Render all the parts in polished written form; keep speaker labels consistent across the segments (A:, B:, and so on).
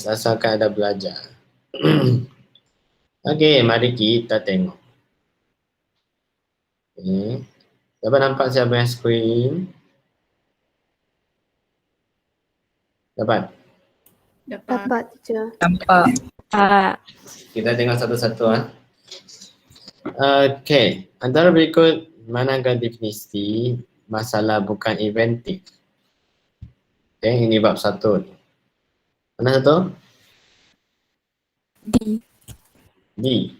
A: asalkan ada belajar. Okey, mari kita tengok. Okay. Dapat nampak siapa yang screen? Dapat?
B: Dapat, teacher.
C: Nampak.
A: Kita tengok satu-satu. Okey, antara berikut manakah definisi masalah bukan inventif? Okey, ini bab 1. Mana satu? D.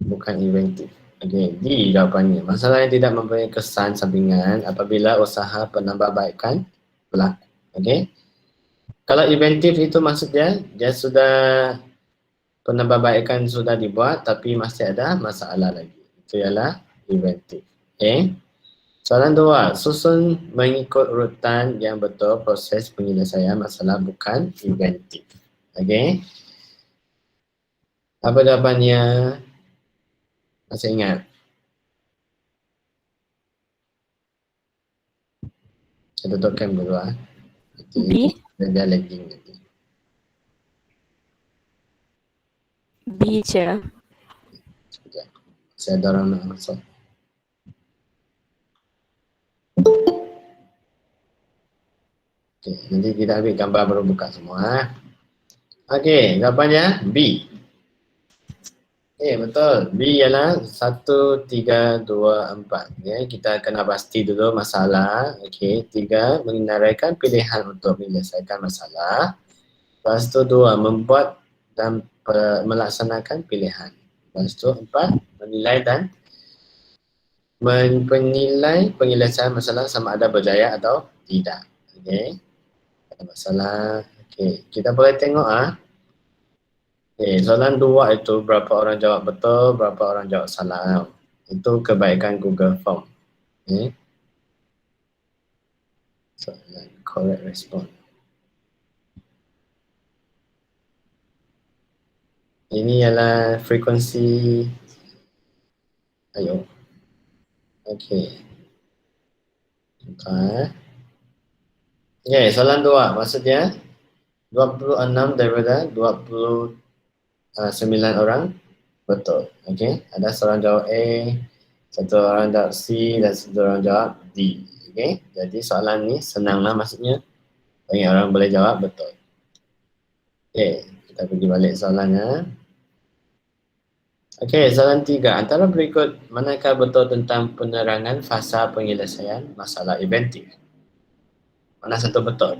A: Bukan inventif. Okey, D jawapannya. Masalah yang tidak mempunyai kesan sampingan apabila usaha penambahbaikan berlaku. Okey. Kalau inventif itu maksudnya dia sudah penambahbaikan sudah dibuat tapi masih ada masalah lagi. Itu ialah inventif. Okey. Soalan 2, susun mengikut urutan yang betul proses penyelesaian masalah bukan inventif. Okey. Apa jawapannya? Masih ingat? Saya tutup cam dulu
C: B.
A: Dia lagging nanti.
C: B je.
A: Sekejap. Saya ada orang nak masuk. Okey, nanti kita ambil gambar baru buka semua. Okey, jawapannya B. Okey, betul. B ialah 1, 3, 2, 4. Okay, kita kena pasti dulu masalah. Okey, 3, mengenaraikan pilihan untuk menyelesaikan masalah. Lepas tu 2, membuat dan melaksanakan pilihan. Lepas tu 4, menilai dan menilai penyelesaian masalah sama ada berjaya atau tidak. Okey. Ada masalah. Okey, kita boleh tengok Okey, soalan 2 itu berapa orang jawab betul, berapa orang jawab salah. Itu kebaikan Google Form. Okey. Soalan correct response. Ini ialah frekuensi. Ayo. Okey. Okey, soalan 2 maksudnya 26 daripada 29 orang betul. Okey, ada seorang jawab A, satu orang jawab C dan satu orang jawab D. Okey, jadi soalan ni senanglah maksudnya banyak orang boleh jawab betul. Okey, kita pergi balik soalannya. Okey, soalan 3. Antara berikut manakah betul tentang penerangan fasa penyelesaian masalah inventif? Mana satu betul?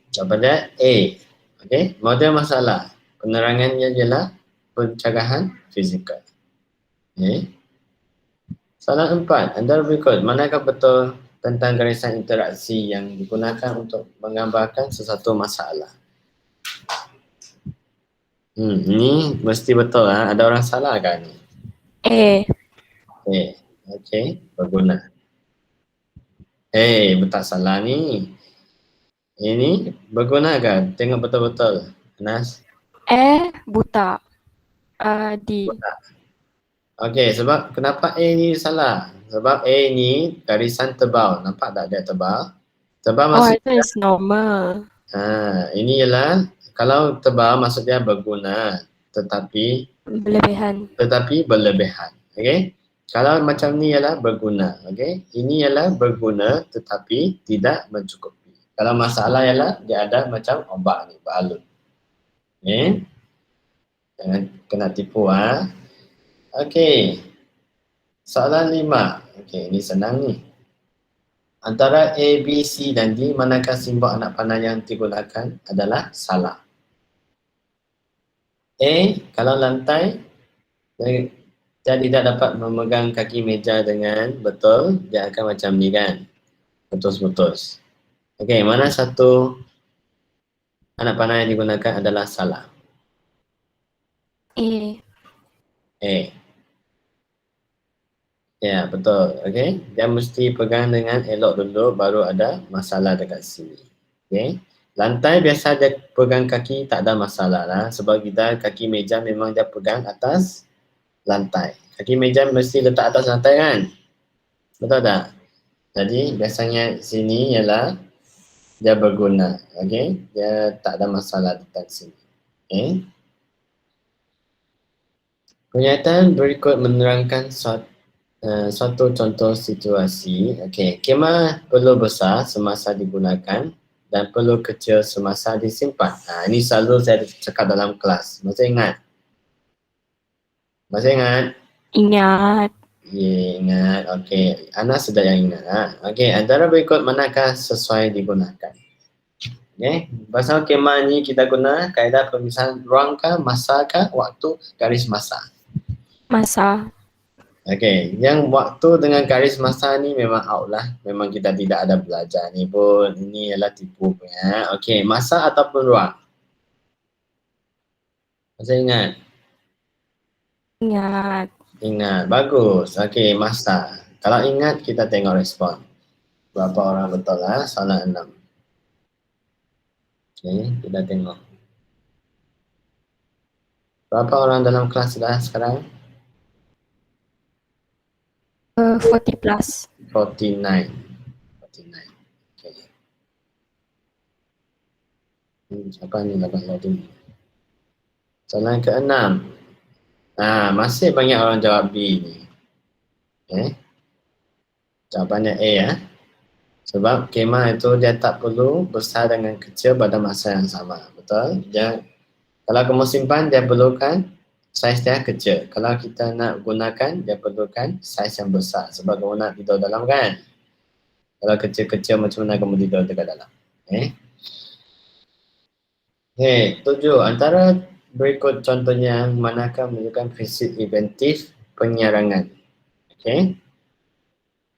A: Jawapannya A. Okey, model masalah. Penerangannya ialah pencegahan fizikal. Okey. Soalan 4. Antara berikut manakah betul tentang garisan interaksi yang digunakan untuk menggambarkan sesuatu masalah? Ini mesti betul Ada orang salah kan ni?
C: A.
A: Okey, berguna. Betul salah ni. Ini berguna kan? Tengok betul-betul. Anas.
C: Buta. D.
A: Buta. Okey, sebab kenapa A ni salah? Sebab A ni garisan tebal. Nampak tak dia tebal? Tebal maksudnya
C: itu is normal.
A: Ini ialah kalau tebal maksudnya berguna tetapi berlebihan. Okey? Kalau macam ni ialah berguna, okey? Ini ialah berguna tetapi tidak mencukupi. Kalau masalah ialah dia ada macam ombak ni, beralun. Okey? Jangan kena tipu Okey. Soalan 5. Okey, ini senang ni. Antara A, B, C dan D, manakah simbol anak panah yang digunakan adalah salah? A, kalau lantai, dia tidak dapat memegang kaki meja dengan betul, dia akan macam ni kan? Putus-putus. Okey, mana satu anak panah yang digunakan adalah salah? A. Ya, betul. Okey. Dia mesti pegang dengan elok dulu baru ada masalah dekat sini. Okey. Lantai biasa dia pegang kaki tak ada masalah lah. Sebab kita kaki meja memang dia pegang atas lantai. Kaki meja mesti letak atas lantai kan? Betul tak? Jadi biasanya sini ialah dia berguna. Okey, dia tak ada masalah tentang sini. Okey. Pernyataan berikut menerangkan suatu contoh situasi. Okey, kemah perlu besar semasa digunakan dan perlu kecil semasa disimpan. Ini selalu saya cakap dalam kelas. Masih ingat? Masih ingat?
C: Ingat.
A: Ya, ingat. Okey, Ana sudah yang ingat. Okey, antara berikut manakah sesuai digunakan? Okey, pasal kemah ni kita guna kaedah pemisahan ruang kah, masa kah, waktu, garis masa.
C: Masa.
A: Okey, yang waktu dengan garis masa ni memang out lah. Memang kita tidak ada belajar ni pun. Ini ialah tipu punya. Okey, masa ataupun ruang? Masih ingat?
C: Ingat.
A: Ingat. Bagus. Okey, masa. Kalau ingat, kita tengok respon. Berapa orang betul lah? Soalan 6. Okey, kita tengok. Berapa orang dalam kelas sudah sekarang?
C: 40 plus.
A: 49. 49. Okey. Apa ni dapat loading? Soalan ke-6. Masih banyak orang jawab B ni. Jawapannya A ya. Sebab kemah itu dia tak perlu besar dengan kecil pada masa yang sama. Betul? Kalau kamu simpan, dia perlukan saiz dia kecil. Kalau kita nak gunakan, dia perlukan saiz yang besar. Sebab kamu nak tidur dalam kan? Kalau kecil-kecil, macam mana kamu tidur dekat dalam? Okey, 7. Antara berikut contohnya manakah menunjukkan prinsip inventif penyarangan? Okey.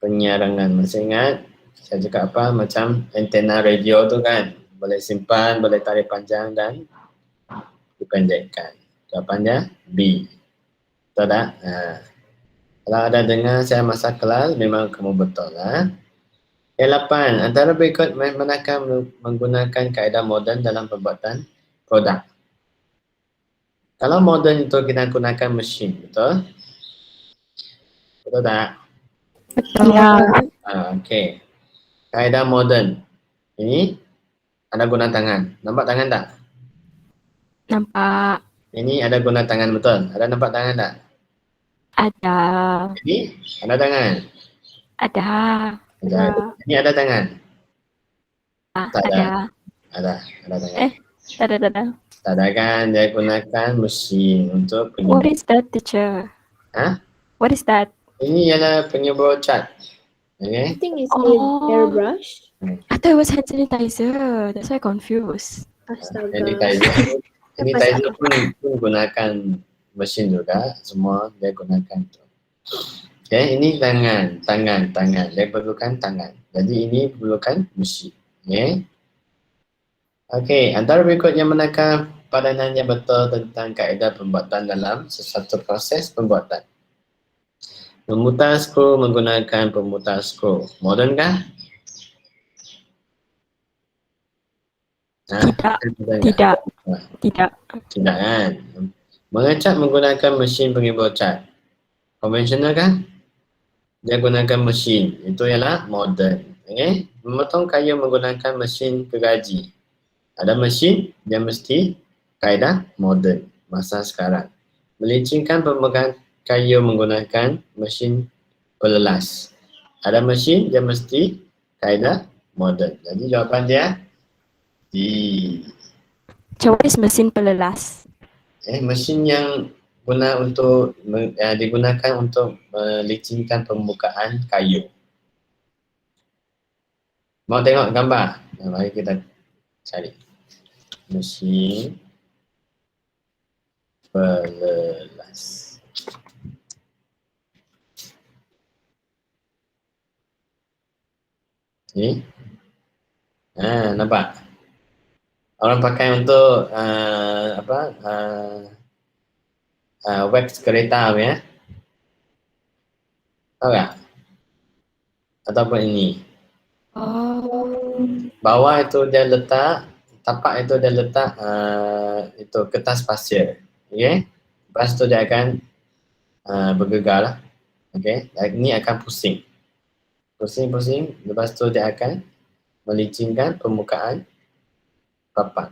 A: Penyarangan, masih ingat? Saya cakap apa? Macam antena radio tu kan? Boleh simpan, boleh tarik panjang dan dipendekkan. Jawapannya B. Betul tak? Kalau ada dengar saya masa kelas, memang kamu betul lah. 8. Antara berikut manakah menggunakan kaedah moden dalam pembuatan produk? Kalau moden itu kita gunakan mesin, betul? Betul tak?
C: Betul.
B: Ya.
A: Okey. Kaedah moden. Ini ada guna tangan. Nampak tangan tak?
C: Nampak.
A: Ini ada guna tangan betul. Ada nampak tangan tak?
C: Ada.
A: Ini ada tangan.
C: Ada.
A: Ada. Ini ada tangan. Tak ada.
C: Ada.
A: Ada tangan.
C: Ada.
A: Tak ada kan? Dia gunakan mesin untuk
C: What
A: penyebur.
C: is that, teacher?
A: Ha?
C: What is that?
A: Ini ialah penyebur cat.
B: I
A: Okay?
B: think it's
C: Oh.
B: with airbrush.
C: I thought it was hand sanitizer. That's why I confused.
B: Astaga.
A: Sanitizer pun gunakan mesin juga. Semua dia gunakan tu. Okay, ini tangan. Dia perlukan tangan. Jadi ini perlukan mesin. Okay. Okey, antara berikut yang manakah padanannya betul tentang kaedah pembuatan dalam sesuatu proses pembuatan? Memutar skru menggunakan pemutar skru. Moden kah?
C: Tidak.
A: Tidak kan? Mengecat menggunakan mesin penghibur cat. Konvensional kah? Dia gunakan mesin. Itu ialah moden. Okay? Memotong kayu menggunakan mesin gergaji. Ada mesin, dia mesti kaedah moden masa sekarang. Melincingkan pemegang kayu menggunakan mesin pelelas. Ada mesin, dia mesti kaedah moden. Jadi jawapan dia D.
C: What is mesin pelelas?
A: Mesin yang digunakan untuk melincingkan permukaan kayu. Mau tengok gambar? Mari kita cari. Mesin pelelas. Ni. Nampak? Orang pakai untuk wax kereta ya. Tahu tak? Ataupun ini. Bawah itu dia letak, tapak itu dia letak itu kertas pasir. Okey. Lepas tu dia akan bergegar lah. Okey. Ini akan pusing. Pusing-pusing, lepas tu dia akan melicinkan permukaan papan.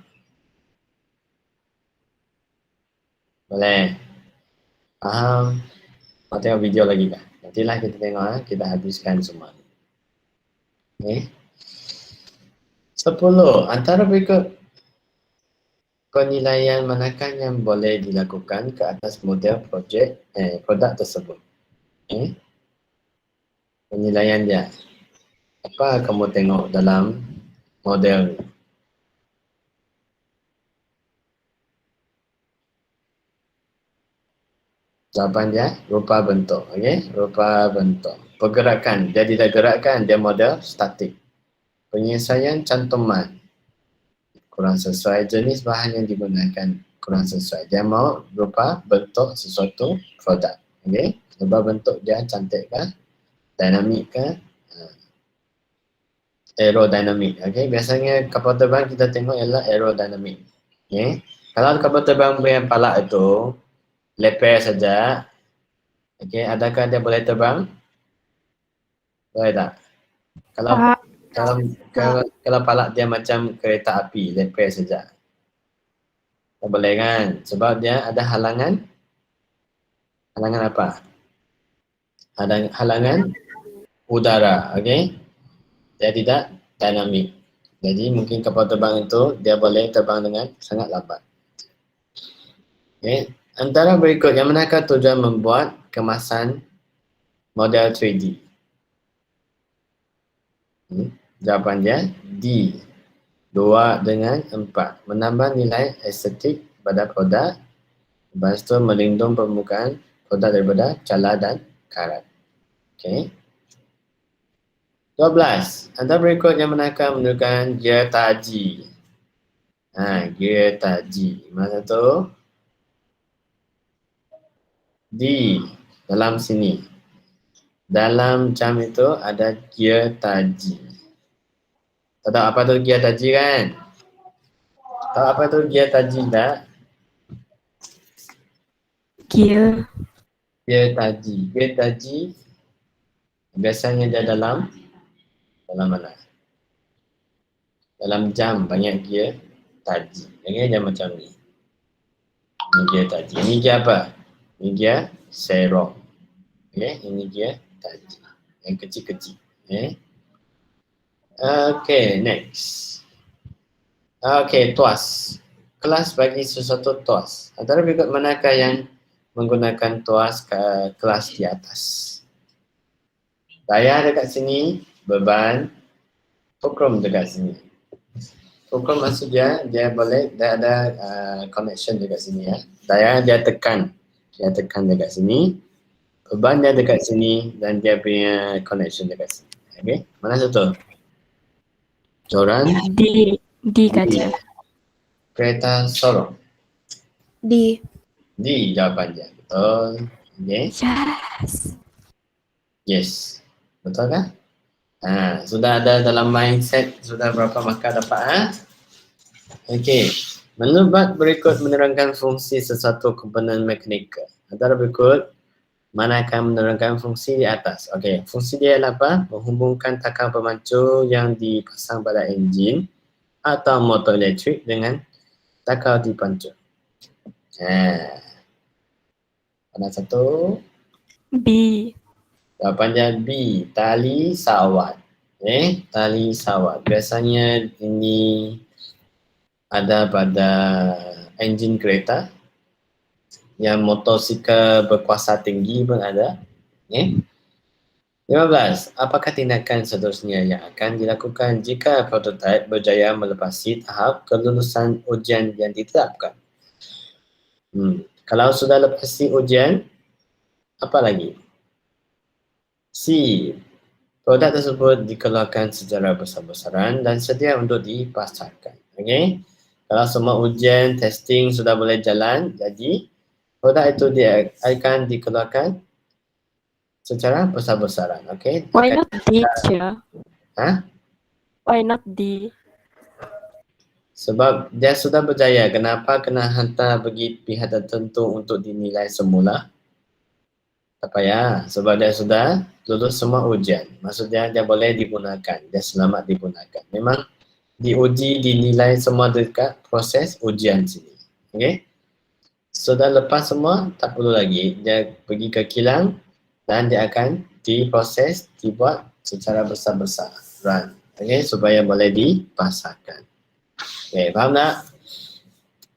A: Boleh? Faham? Mau tengok video lagi kah? Nantilah kita tengok, kita habiskan semua. Okay. 10. Antara berikut penilaian manakah yang boleh dilakukan ke atas model produk tersebut? Okay. Penilaian dia. Apa kamu tengok dalam model ni? Jawapan dia rupa bentuk. Okay? Rupa bentuk. Pergerakan. Dia tidak gerakkan. Dia model statik. Penyelesaian cantuman. Kurang sesuai. Jenis bahan yang digunakan kurang sesuai. Dia mau rupa bentuk sesuatu produk. Okay? Rupa bentuk dia cantik kah? Dinamik kah? Aerodinamik. Okay? Biasanya kapal terbang kita tengok ialah aerodinamik. Okay? Kalau kapal terbang yang palak itu leper saja, okay, adakah dia boleh terbang? Boleh tak? Kalau palak dia macam kereta api, leper saja. Tak boleh kan? Sebab dia ada halangan. Halangan apa? Ada halangan udara, okay? Dia tidak dinamik. Jadi mungkin kapal terbang itu dia boleh terbang dengan sangat lambat. Okay. Antara berikut yang manakah tujuan membuat kemasan model 3D? Jawapan dia D. 2 dengan 4. Menambah nilai estetik pada produk. Lepas tu melindung permukaan produk daripada cala dan karat. Okay. 12. Antara berikut yang manakah menunjukkan gear taji? Gear taji. Mana tu? D. Dalam sini. Dalam jam itu ada gear taji. Tak tahu apa tu gear taji kan? Tahu apa tu gear taji tak?
C: Gear.
A: Gear taji. Gear taji biasanya dia dalam mana? Dalam jam banyak gear taji. Okay, jam macam ni. Ini gear taji. Ini gear apa? Ini gear serong. Okay, ini gear taji. Yang kecil-kecil. Okay, next. Okay, tuas. Kelas bagi sesuatu tuas. Antara berikut manakah yang menggunakan tuas ke kelas di atas? Daya dekat sini, beban, fulcrum dekat sini. Fulcrum maksud dia boleh, dia ada connection dekat sini ya. Daya dia tekan dekat sini. Beban dia dekat sini dan dia punya connection dekat sini. Okay, mana satu? Joran?
C: D kaca.
A: Kereta sorong.
B: D.
A: D jawapan dia. Betul. Okay. Yes. Betul kan? Sudah ada dalam mindset, sudah berapa markah dapat? Okey. Menurut berikut menerangkan fungsi sesuatu komponen mekanikal. Antara berikut mana akan menerangkan fungsi di atas? Okey, fungsi dia adalah apa? Menghubungkan takar pemacu yang dipasang pada enjin atau motor elektrik dengan takar dipancu. Mana satu?
C: B.
A: Jawapannya B, tali sawat. Tali sawat. Biasanya ini ada pada enjin kereta. Yang motosikal berkuasa tinggi pun ada. 15. Apakah tindakan seterusnya yang akan dilakukan jika prototipe berjaya melepasi tahap kelulusan ujian yang ditetapkan? Kalau sudah lepasi ujian, apa lagi? C. Produk tersebut dikeluarkan secara besar-besaran dan sedia untuk dipasarkan. Okey. Kalau semua ujian, testing sudah boleh jalan, jadi produk itu dia akan dikeluarkan secara besar-besaran. Okey.
C: Why not D, Cia?
A: Why
C: not D?
A: Sebab dia sudah berjaya. Kenapa kena hantar bagi pihak tertentu untuk dinilai semula? Tak payah, sebab dia sudah lulus semua ujian. Maksudnya dia boleh digunakan, dia selamat digunakan. Memang diuji, dinilai semua dekat proses ujian sini. Okay? Sudah lepas semua, tak perlu lagi. Dia pergi ke kilang dan dia akan diproses, dibuat secara besar-besaran. Okay? Supaya boleh dipasarkan. Okay, faham tak?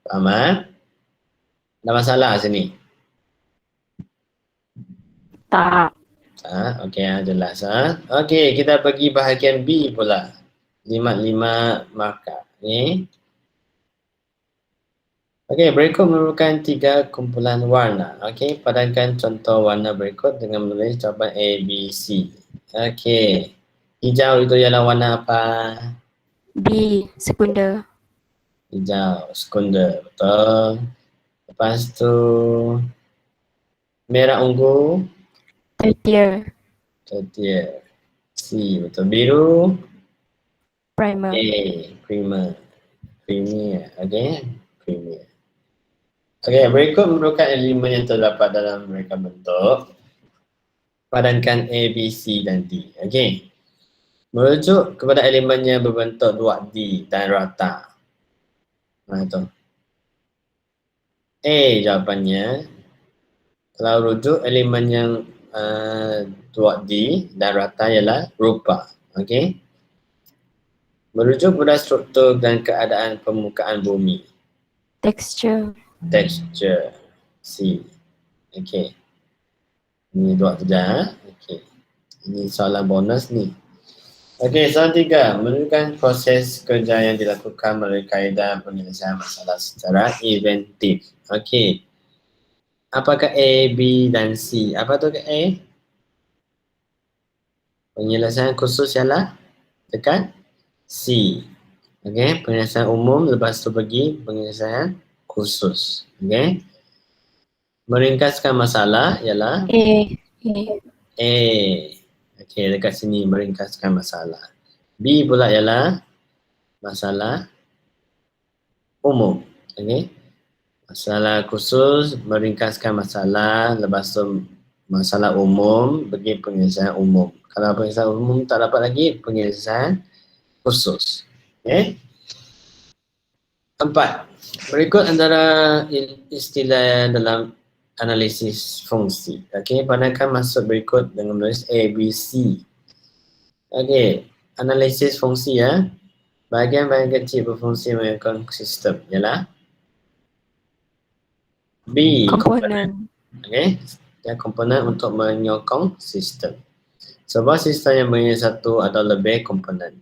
A: Faham tak? Ada masalah sini?
C: Tak.
A: Okey, jelas. Okey, kita pergi bahagian B pula. 5 markah. Ni. Okey, berikut merupakan 3 kumpulan warna. Okey, padankan contoh warna berikut dengan menulis jawapan A, B, C. Okey. Hijau itu ialah warna apa?
C: B. Sekunder.
A: Hijau, sekunder. Betul. Lepas tu merah ungu,
C: Tertier.
A: tertier. C, betul. Biru,
C: Primer.
A: A, primer. Premier. Okey, premier. Okey, berikut merupakan elemen yang terdapat dalam mereka bentuk. Padankan A, B, C dan D. Okey. Merujuk kepada elemen yang berbentuk 2D dan rata. Mana tu? A jawapannya. Kalau rujuk elemen yang 2D dan rata ialah rupa. Okey. Merujuk kepada struktur dan keadaan permukaan bumi.
C: Texture.
A: Texture. C. Okey. Ini dua saja. Okey. Ini soalan bonus ni. Okey, soalan 3. Menunjukkan proses kerja yang dilakukan melalui kaedah penyelesaian masalah secara inventif. Okey. Apakah A, B dan C? Apa tu ke A? Penyelesaian khusus ialah dekat C. Okey, penyelesaian umum lepas tu pergi penyelesaian khusus. Okey. Meringkaskan masalah ialah
C: A. A.
A: A. Okey, dekat sini meringkaskan masalah. B pula ialah masalah umum. Okey. Masalah khusus meringkaskan masalah, lepas tu masalah umum bagi penyelesaian umum. Kalau penyelesaian umum tak dapat lagi, penyelesaian khusus. Okey. 4. Berikut antara istilah dalam analisis fungsi. Okey, padankan maksud berikut dengan menulis A, B, C. Okey, analisis fungsi ya. Bahagian-bahagian kecil berfungsi menggunakan sistem ialah B, komponen.
C: Komponen.
A: Okey, dia komponen untuk menyokong sistem. Sebuah sistem yang mempunyai satu atau lebih komponen.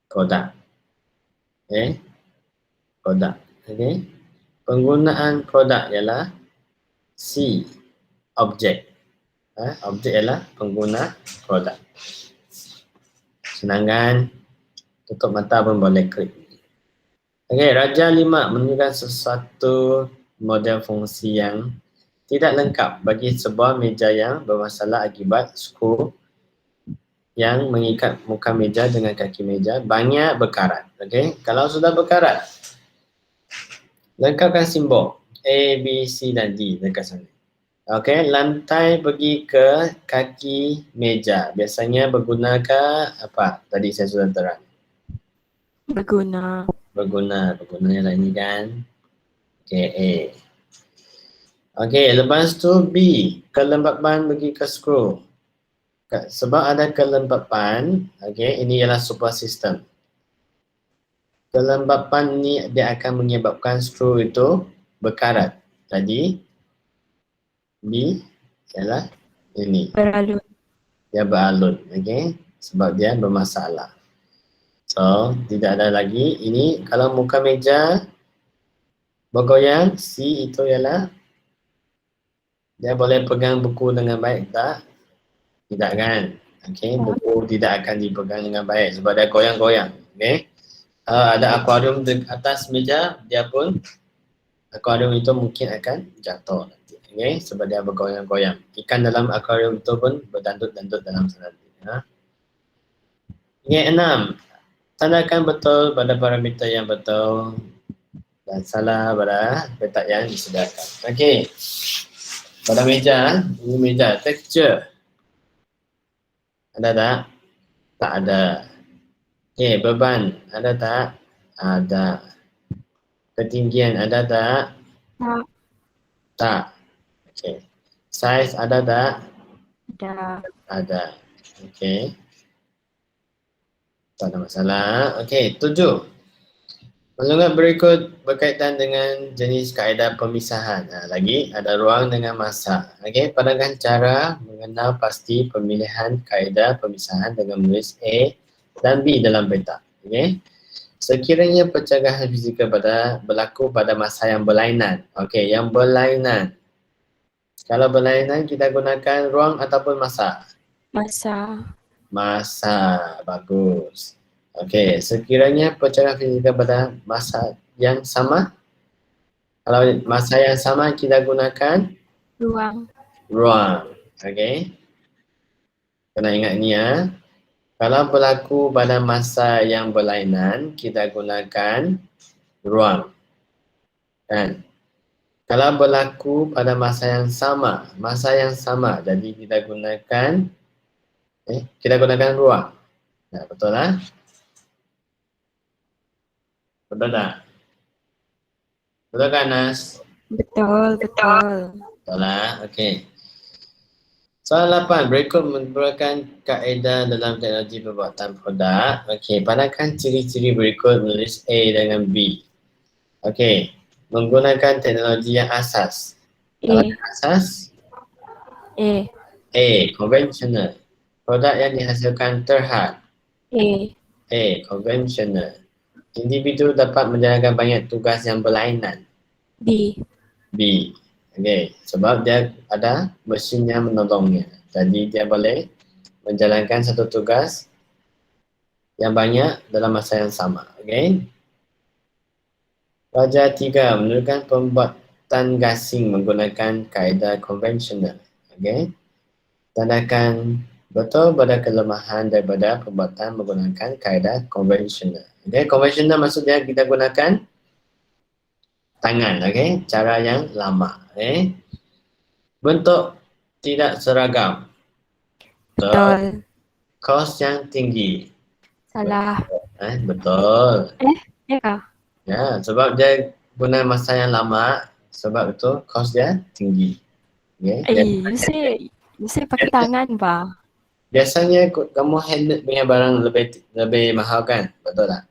A: Produk. Okey, produk. Okey, penggunaan produk ialah C, objek. Objek ialah pengguna produk. Senangan, tutup mata pun boleh klik. Okey, Raja 5 menunjukkan sesuatu model fungsi yang tidak lengkap bagi sebuah meja yang bermasalah akibat skru yang mengikat muka meja dengan kaki meja banyak berkarat. Okey, kalau sudah berkarat, lengkapkan simbol A, B, C dan D dekat sana. Okey, lantai pergi ke kaki meja. Biasanya bergunakah apa? Tadi saya sudah terang.
C: Berguna.
A: Bergunanya lah ini kan. Okey, A. Okey, lepas tu B. Kelembapan pergi ke skru. Sebab ada kelembapan, okey, ini ialah sebuah sistem. Kelembapan ni dia akan menyebabkan skru itu berkarat. Jadi, B ialah ini.
C: Beralun.
A: Dia beralun, okey, sebab dia bermasalah. So, tidak ada lagi. Ini kalau muka meja bergoyang, C itu ialah dia boleh pegang buku dengan baik tak? Tidak kan? Okey, buku tidak akan dipegang dengan baik sebab dia goyang-goyang. Okey. Ada akuarium di atas meja, dia pun akuarium itu mungkin akan jatuh nanti. Okey, sebab dia bergoyang-goyang. Ikan dalam akuarium itu pun berdandut-dandut dalam sana. Okey, 6. Tandakan betul pada parameter yang betul dan salah pada petak yang disediakan. Okey. Pada meja, ini meja. Texture. Ada tak? Tak ada. Okey, beban. Ada tak? Ada. Ketinggian ada tak?
C: Tak
A: Tak. Okey. Saiz ada tak?
C: ada.
A: Ada. Okey. Tak ada masalah. Okey, 7. Maklumat berikut berkaitan dengan jenis kaedah pemisahan. Lagi ada ruang dengan masa. Okey, padangkan cara mengenal pasti pemilihan kaedah pemisahan dengan menulis A dan B dalam peta. Okey. Sekiranya pencegahan fizikal berlaku pada masa yang berlainan. Okey, yang berlainan. Kalau berlainan kita gunakan ruang ataupun masa.
C: Masa.
A: Masa, bagus. Okey, sekiranya pencegahan fizikal pada masa yang sama. Kalau masa yang sama kita gunakan
C: Ruang.
A: ruang. Okey. Kena ingat ni ya. Kalau berlaku pada masa yang berlainan, kita gunakan ruang. Kan? Kalau berlaku pada masa yang sama, jadi kita gunakan ruang. Betul lah? Betul tak? Betul kan, Nas?
C: Betul.
A: Betul lah, okey. Soalan 8, berikut merupakan kaedah dalam teknologi pembuatan produk. Okey, padangkan ciri-ciri berikut menulis A dengan B. Okey, menggunakan teknologi yang asas. Kalau
C: A.
A: yang asas,
C: A.
A: A, conventional. Produk yang dihasilkan terhad.
C: A.
A: Conventional. Individu dapat menjalankan banyak tugas yang berlainan.
C: B.
A: B. Okey, sebab dia ada mesin yang menolongnya. Jadi dia boleh menjalankan satu tugas yang banyak dalam masa yang sama. Okey. Pelajaran 3, menunjukkan pembuatan gasing menggunakan kaedah konvensional. Okey. Tandakan betul pada kelemahan daripada pembuatan menggunakan kaedah konvensional. Okey, konvensional maksudnya kita gunakan tangan, okey, cara yang lama. Okey. Bentuk tidak seragam.
C: Betul.
A: Kos yang tinggi.
C: Salah.
A: Betul.
C: Ya kah?
A: Ya, sebab dia guna masa yang lama, sebab itu kos dia tinggi. Okay.
C: You say pakai tangan ba?
A: Biasanya kamu handmade punya barang lebih mahal kan? Betul tak?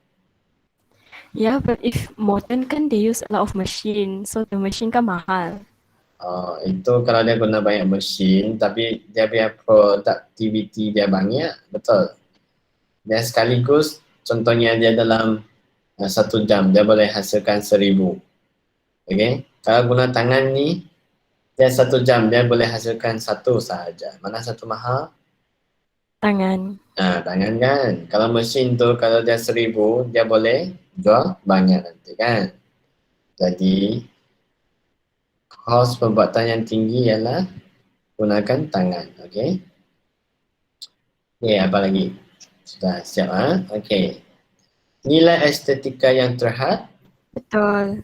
C: Yeah, but if modern kan they use a lot of machine, so the machine kan mahal.
A: Oh, itu kalau dia guna banyak mesin, tapi dia punya productivity dia banyak, betul. Dan sekaligus, contohnya dia dalam 1 jam, dia boleh hasilkan 1000. Okay? Kalau guna tangan ni, dia 1 jam, dia boleh hasilkan 1 sahaja. Mana satu mahal?
C: Tangan.
A: Tangan kan. Kalau mesin tu, kalau dia 1000, dia boleh jual banyak nanti kan. Jadi, kos pembuatan yang tinggi ialah gunakan tangan. Okay. Okay, apa lagi? Sudah siap Okay. Nilai estetika yang terhad?
C: Betul.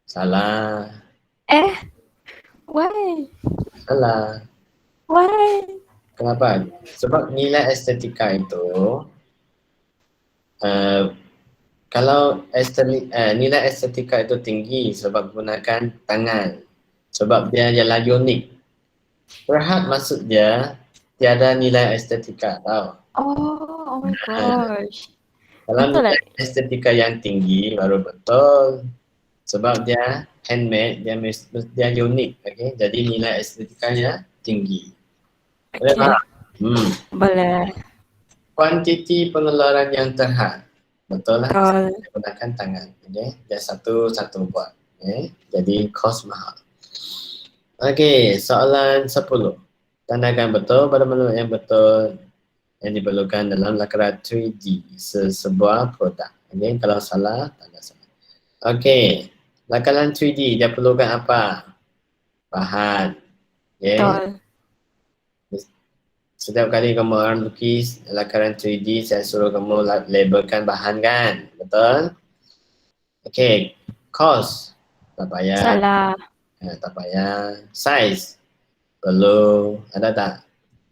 A: Salah.
C: Why?
A: Salah.
C: Why?
A: Kenapa? Sebab nilai estetika itu kalau nilai estetika itu tinggi sebab gunakan tangan. Sebab dia ialah unik. Terhad maksud dia tiada nilai estetika, tahu?
C: Oh my gosh.
A: Kalau
C: Betul
A: nilai estetika yang tinggi baru betul. Sebab dia handmade, dia unik. Okay? Jadi nilai estetikanya tinggi. Boleh
C: Okay.
A: tak?
C: Boleh.
A: Kuantiti pengeluaran yang terhad. Betul lah.
C: Betul.
A: Gunakan tangan. Okay? Dia satu buat. Okay? Jadi kos mahal. Okey, soalan 10. Tandakan betul pada maklumat yang betul yang diperlukan dalam lakaran 3D sebuah produk. Okey, kalau salah, tanda salah. Okey, lakaran 3D dia perlukan apa? Bahan. Okay.
C: Betul.
A: Setiap kali kamu orang lukis lakaran 3D, saya suruh kamu labelkan bahan kan? Betul? Okey, cost. Tak payah.
C: Salah.
A: Tak payah. Size. Perlu. Ada tak?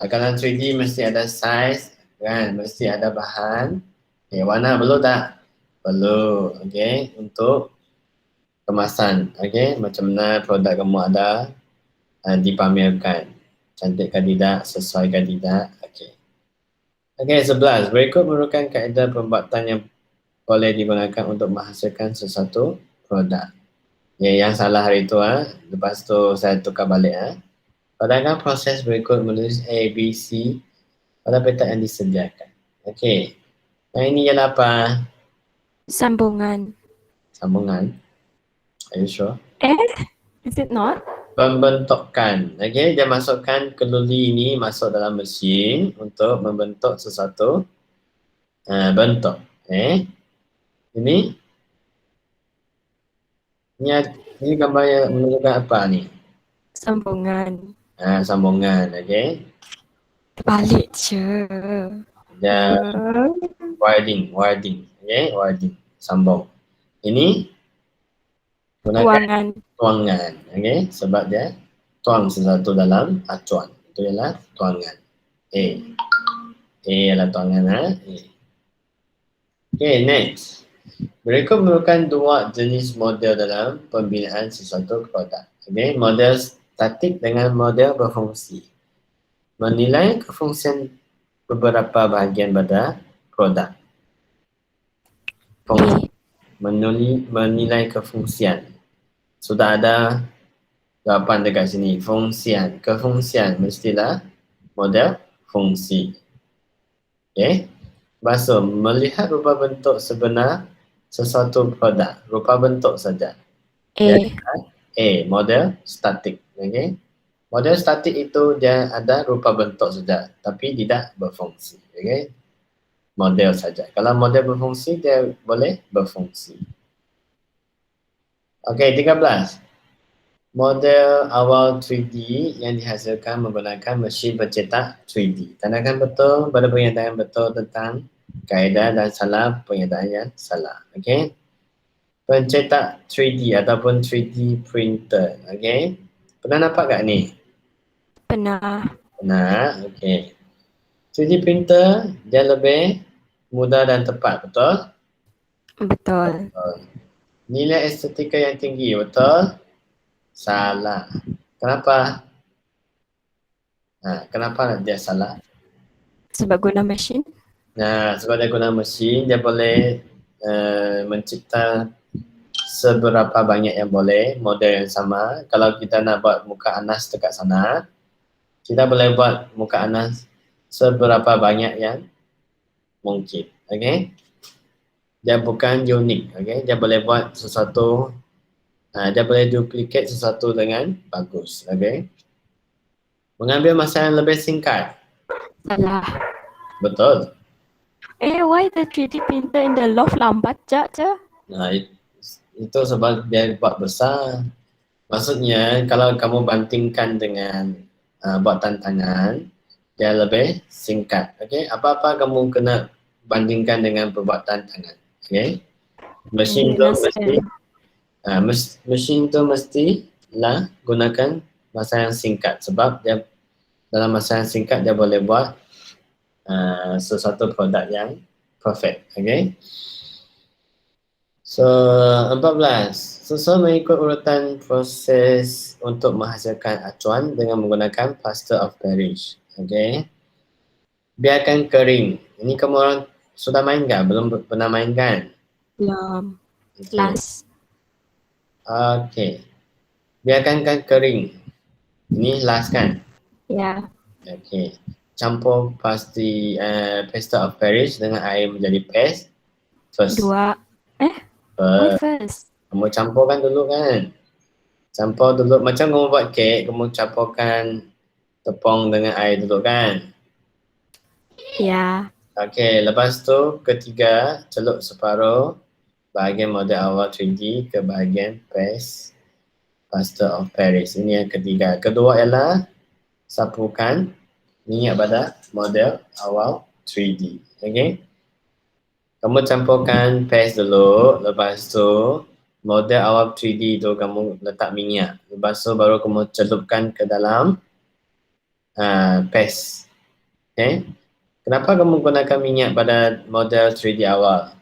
A: Kalau 3D mesti ada size, kan? Mesti ada bahan. Warna perlu tak? Perlu. Okey, untuk kemasan. Okey, macam mana produk kamu ada dipamerkan. Cantikkah tidak? Sesuaikah tidak? Okey. Okey, 11. Berikut merupakan kaedah pembuatan yang boleh digunakan untuk menghasilkan sesuatu produk. Yang salah hari itu lepas tu saya tukar balik Padahal proses berikut menulis A, B, C pada petak yang disediakan. Okey. Yang ini ialah apa?
C: Sambungan.
A: Sambungan. Are you sure?
C: Is it not?
A: Pembentukan. Okey, dia masukkan keluli ini masuk dalam mesin untuk membentuk sesuatu bentuk. Ini gambar yang menunjukkan apa ni?
C: Sambungan.
A: Sambungan. Okey.
C: Balik je.
A: Dan wording. Okey, wording. Sambung. Ini gunakan tuangan. Okey, sebab dia tuang sesuatu dalam acuan. Itu ialah tuangan. A ialah tuangan A. Okey, next. Berikut merupakan dua jenis model dalam pembinaan sesuatu produk. Okey, model statik dengan model berfungsi. Menilai kefungsian beberapa bahagian pada produk. Menilai kefungsian. Sudah ada jawapan dekat sini. Fungsian. Kefungsian mestilah model fungsi. Okey. Bahasa melihat rupa bentuk sebenar sesuatu produk. Rupa bentuk saja. A. Model statik. Okey. Model statik itu dia ada rupa bentuk saja tapi tidak berfungsi. Okey. Model saja. Kalau model berfungsi dia boleh berfungsi. Okey, 13. Model awal 3D yang dihasilkan menggunakan mesin pencetak 3D. Tandakan betul pada pernyataan betul tentang kaedah dan salah pernyataan yang salah. Okey. Pencetak 3D ataupun 3D printer. Okey. Pernah nampak tak ni?
C: Pernah.
A: Okey. 3D printer dia lebih mudah dan tepat, betul?
C: Betul.
A: Nilai estetika yang tinggi, betul? Salah. Kenapa? Kenapa dia salah?
C: Sebab guna mesin.
A: Sebab dia guna mesin, dia boleh mencipta seberapa banyak yang boleh, model yang sama. Kalau kita nak buat muka Anas dekat sana, kita boleh buat muka Anas seberapa banyak yang mungkin. Okay? Dia bukan unik. Okay? Dia boleh buat sesuatu, dia boleh duplicate sesuatu dengan bagus. Okay? Mengambil masa yang lebih singkat.
C: Salah.
A: Betul.
C: Why the 3D printer in the loft lambat je?
A: Itu sebab dia buat besar. Maksudnya kalau kamu bantingkan dengan buatan tangan, dia lebih singkat. Okay? Apa-apa kamu kena bandingkan dengan perbuatan tangan. Okay? Mesin tu mestilah gunakan masa yang singkat sebab dia dalam masa yang singkat dia boleh buat sesuatu produk yang perfect. Okay? So, 14. Susun mengikut urutan proses untuk menghasilkan acuan dengan menggunakan plaster of Paris. Okay? Biarkan kering. Ini kamu orang sudah main kan? Belum pernah main kan?
C: Belum.
A: Okay.
C: Last.
A: Okay. Biarkan kering. Ini last kan?
C: Ya.
A: Okay. Campur plaster of Paris dengan air menjadi paste. First.
C: Why first?
A: Kamu campurkan dulu kan? Campur dulu. Macam kamu buat kek, kamu campurkan tepung dengan air dulu kan?
C: Ya.
A: Okey, lepas tu ketiga, celup separuh bahagian model awal 3D ke bahagian plaster of Paris. Ini yang ketiga. Kedua ialah sapukan minyak pada model awal 3D. Okey. Kamu campurkan paste dulu, lepas tu model awal 3D tu kamu letak minyak. Lepas tu baru kamu celupkan ke dalam paste. Okay. Kenapa kamu gunakan minyak pada model 3D awal?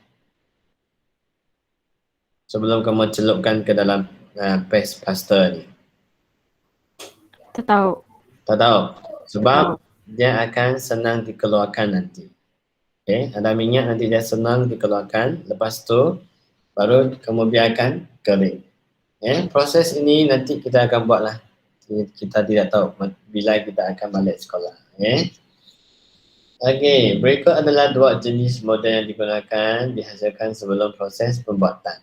A: Sebelum kamu celupkan ke dalam paste plaster ni.
C: Tak tahu.
A: Tak tahu. Sebab
C: Tak tahu.
A: dia akan senang dikeluarkan nanti. Okay. Ada minyak nanti dia senang dikeluarkan. Lepas tu baru kamu biarkan kering. Okay. Proses ini nanti kita akan buatlah. Kita tidak tahu bila kita akan balik sekolah. Okay. Okey, berikut adalah dua jenis model yang digunakan dihasilkan sebelum proses pembuatan.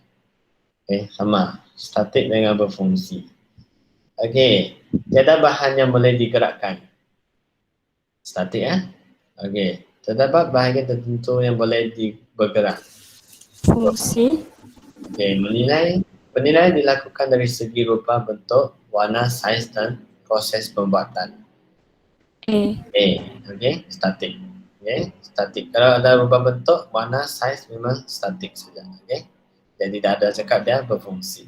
A: Okey, sama. Statik dengan berfungsi. Okey, tiada bahan yang boleh digerakkan. Statik Okey, terdapat bahagian tertentu yang boleh bergerak.
C: Fungsi.
A: Okey, penilaian dilakukan dari segi rupa, bentuk, warna, saiz dan proses pembuatan. Okey, statik. Okey, statik. Kalau ada rupa bentuk, warna, saiz memang statik saja. Okey. Jadi tidak ada cakap dia berfungsi.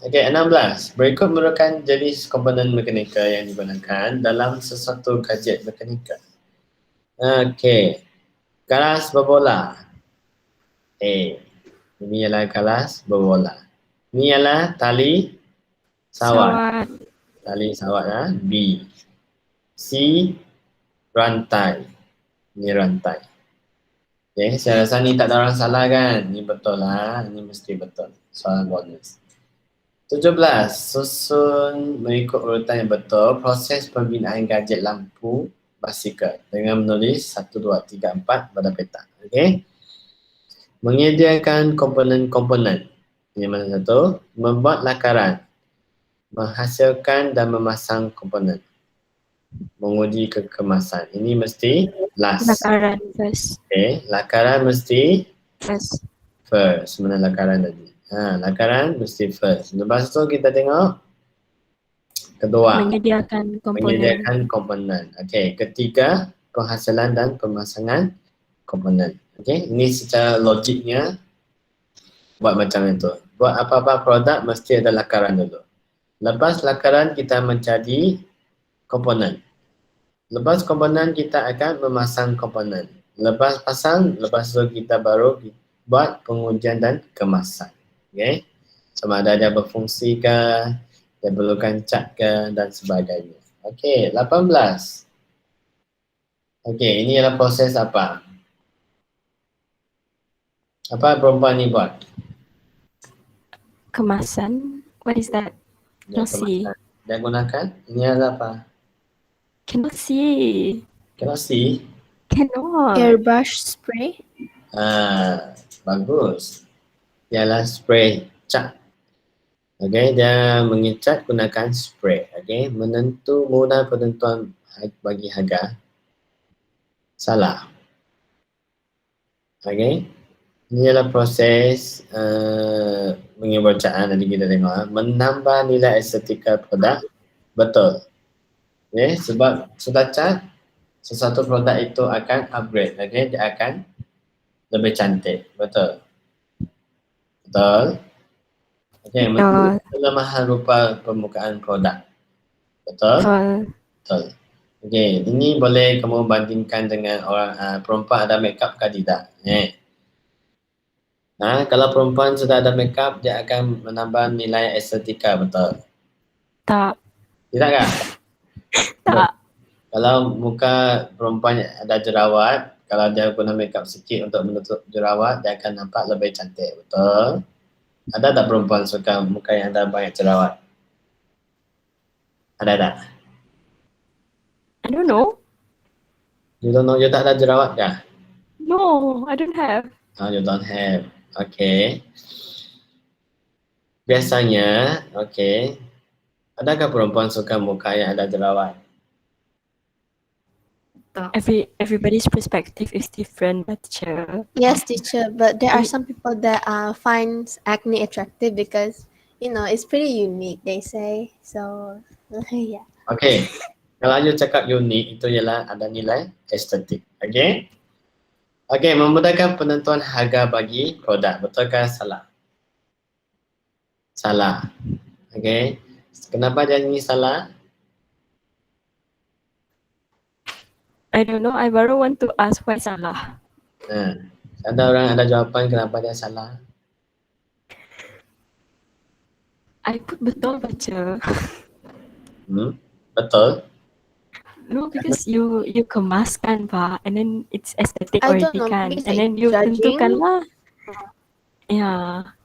A: Okey, 16. Berikut merupakan jenis komponen mekanikal yang digunakan dalam sesuatu gadget mekanikal. Okey. Galas berbola. Ini ialah galas berbola. Ini ialah tali sawat. Tali sawat B. C. Rantai. Ini rantai. Okay, saya rasa ni tak ada orang salah kan? Ni betul lah. Ni mesti betul. Soalan bonus. 17. Susun mengikut urutan yang betul proses pembinaan gadget lampu basikal dengan menulis 1, 2, 3, 4 pada peta. Okay. Menyediakan komponen-komponen. Yang mana satu? Membuat lakaran. Menghasilkan dan memasang komponen. Menguji kekemasan. Ini mesti last.
C: Lakaran first.
A: Okay, lakaran mesti
C: First.
A: Mana lakaran tadi? Lakaran mesti first. Lepas tu kita tengok kedua.
C: Menyediakan komponen.
A: Menyediakan komponen. Okay, ketiga penghasilan dan pemasangan komponen. Okay, ini secara logiknya buat macam itu. Buat apa-apa produk mesti ada lakaran dulu. Lepas lakaran kita mencari komponen. Lepas komponen kita akan memasang komponen. Lepas pasang, lepas tu kita baru buat pengujian dan kemasan. Okay. Sama ada dia berfungsi ke, dia perlukan cat ke dan sebagainya. Okay, 18. Okay, ini adalah proses apa? Apa perempuan ni buat?
C: Kemasan. What is that?
A: Dia
C: Cannot see.
A: kemasan. Dia gunakan, ini adalah apa?
C: Cannot see.
A: Cannot see?
C: Cannot.
B: Airbrush spray.
A: Bagus. Ialah spray cat. Okay, dia mengecat gunakan spray. Okay, mudah penentuan bagi harga. Salah. Okay, ini adalah proses pengebacaan nanti kita tengok. Menambah nilai estetika produk. Betul. Okay, sebab sudah cat, sesuatu produk itu akan upgrade. Okay, dia akan lebih cantik. Betul. Betul. Okay, menurut kelemahan rupa permukaan produk. Betul? Betul. Okay, ini boleh kamu bandingkan dengan orang perempuan ada makeup ke tidak. Kalau perempuan sudah ada makeup, dia akan menambah nilai estetika, betul?
C: Tak.
A: Tidak kah?
C: Tak.
A: Kalau muka perempuan ada jerawat, kalau dia guna makeup sikit untuk menutup jerawat, dia akan nampak lebih cantik, betul? Ada tak perempuan suka muka yang ada banyak jerawat? Ada tak?
C: I don't know.
A: You don't know, you tak ada jerawat kah?
C: No, I don't have.
A: Oh, you don't have. Okay. Biasanya, okay. Adakah perempuan suka muka yang ada jerawat?
C: Everybody's perspective is different, teacher.
B: Yes, teacher, but there are some people that finds acne attractive because, it's pretty unique, they say. So, yeah.
A: Okay. Kalau you cakap unik, itu ialah ada nilai estetik. Okay? Okay, memudahkan penentuan harga bagi produk. Betulkah salah? Salah. Okay. Kenapa dia ini salah?
C: I don't know. I baru want to ask why salah.
A: Ada orang ada jawapan kenapa dia salah?
C: I put betul baca.
A: Betul?
C: No, because you kemaskan Pak, and then it's aesthetic
B: I don't
C: already
B: know,
C: kan,
B: maybe it's
C: and
B: like
C: then you
B: judging.
C: tentukan lah. Yeah.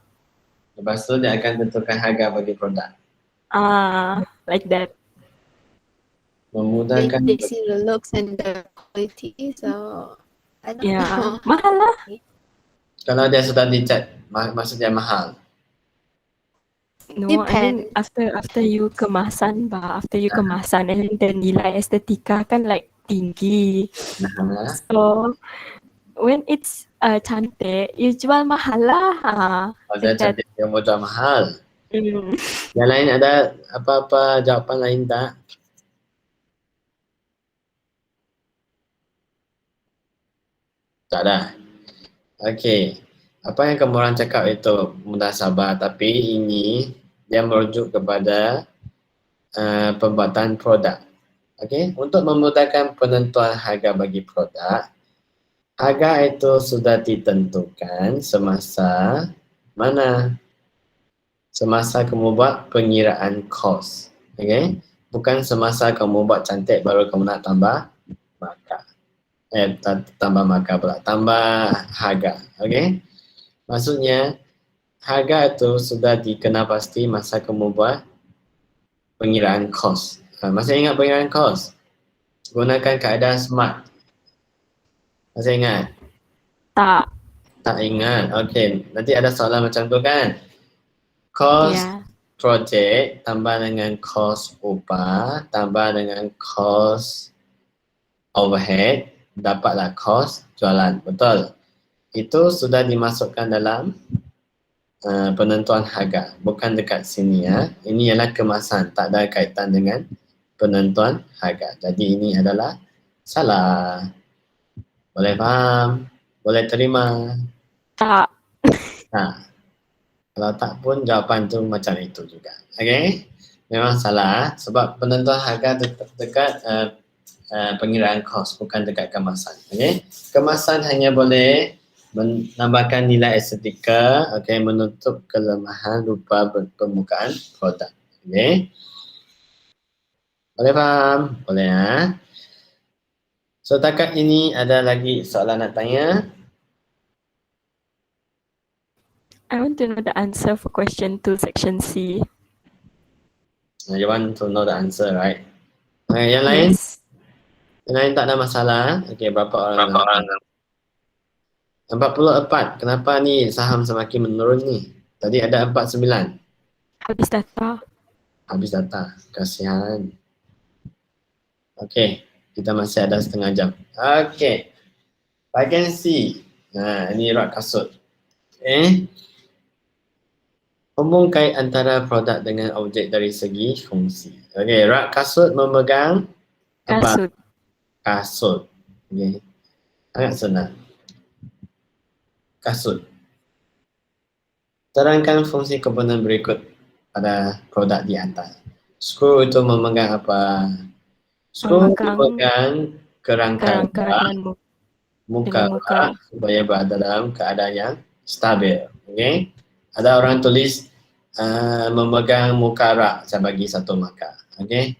A: Lepas tu dia akan tentukan harga bagi produk.
C: Like that.
A: Memudahkan.
B: They see the looks and the quality, so I don't
C: Yeah.
B: know.
C: Mahal lah.
A: Kalau dia sudah dicat, maksudnya mahal.
C: No, I mean
B: Depends.
C: after you kemasan Pak, after you kemasan, and then nilai estetika kan like tinggi.
A: Nah,
C: So when it's cantik, you jual mahal lah.
A: kalau dia
C: Like that.
A: cantik dia mau jual mahal.
C: Mm.
A: Yang lain ada apa-apa jawapan lain tak? Tak ada. Okey. Apa yang kamu orang cakap itu mudah sabar, tapi ini dia merujuk kepada pembuatan produk. Okey, untuk memudahkan penentuan harga bagi produk, harga itu sudah ditentukan semasa mana? Semasa kamu buat pengiraan kos. Okey, bukan semasa kamu buat cantik baru kamu nak tambah markah. Tambah markah pula, tambah harga. Okey, maksudnya harga itu sudah dikenal pasti masa kamu buat pengiraan kos. Masih ingat pengiraan kos? Gunakan keadaan smart. Masih ingat?
C: Tak.
A: Tak ingat. Okey, nanti ada soalan macam tu kan? Kos
C: Yeah.
A: projek tambah dengan kos upah tambah dengan kos overhead, dapatlah kos jualan. Betul? Itu sudah dimasukkan dalam penentuan harga. Bukan dekat sini ya. Ini ialah kemasan, tak ada kaitan dengan penentuan harga. Jadi ini adalah salah. Boleh faham? Boleh terima?
C: Tak.
A: Nah, kalau tak pun jawapan tu macam itu juga. Okey? Memang salah sebab penentuan harga dekat pengiraan kos, bukan dekat kemasan. Okey? Kemasan hanya boleh menambahkan nilai estetika, okey, menutup kelemahan rupa permukaan produk. Okey? Boleh faham? Boleh ya? So takat ini ada lagi soalan nak tanya?
C: I want to know the answer for question 2 section C.
A: You want to know the answer, right? Yang lain?
C: Yes.
A: Yang lain tak ada masalah. Okey, berapa orang? 44. Kenapa ni saham semakin menurun ni? Tadi ada 49.
C: Habis data.
A: Habis data. Kasihan. Okey, kita masih ada setengah jam. Okey. Bahagian C. Nah, ini rak kasut. Hubung kait antara produk dengan objek dari segi fungsi. Okey, rak kasut memegang apa?
C: Kasut.
A: Kasut. Okey. Sangat senang. Kasut. Terangkan fungsi komponen berikut pada produk di atas. Skru itu memegang apa? Skru memegang kerangka
C: dengan
A: muka
C: muka.
A: supaya berada dalam keadaan yang stabil. Okay? Ada orang tulis memegang muka rak, saya bagi satu markah. Okay?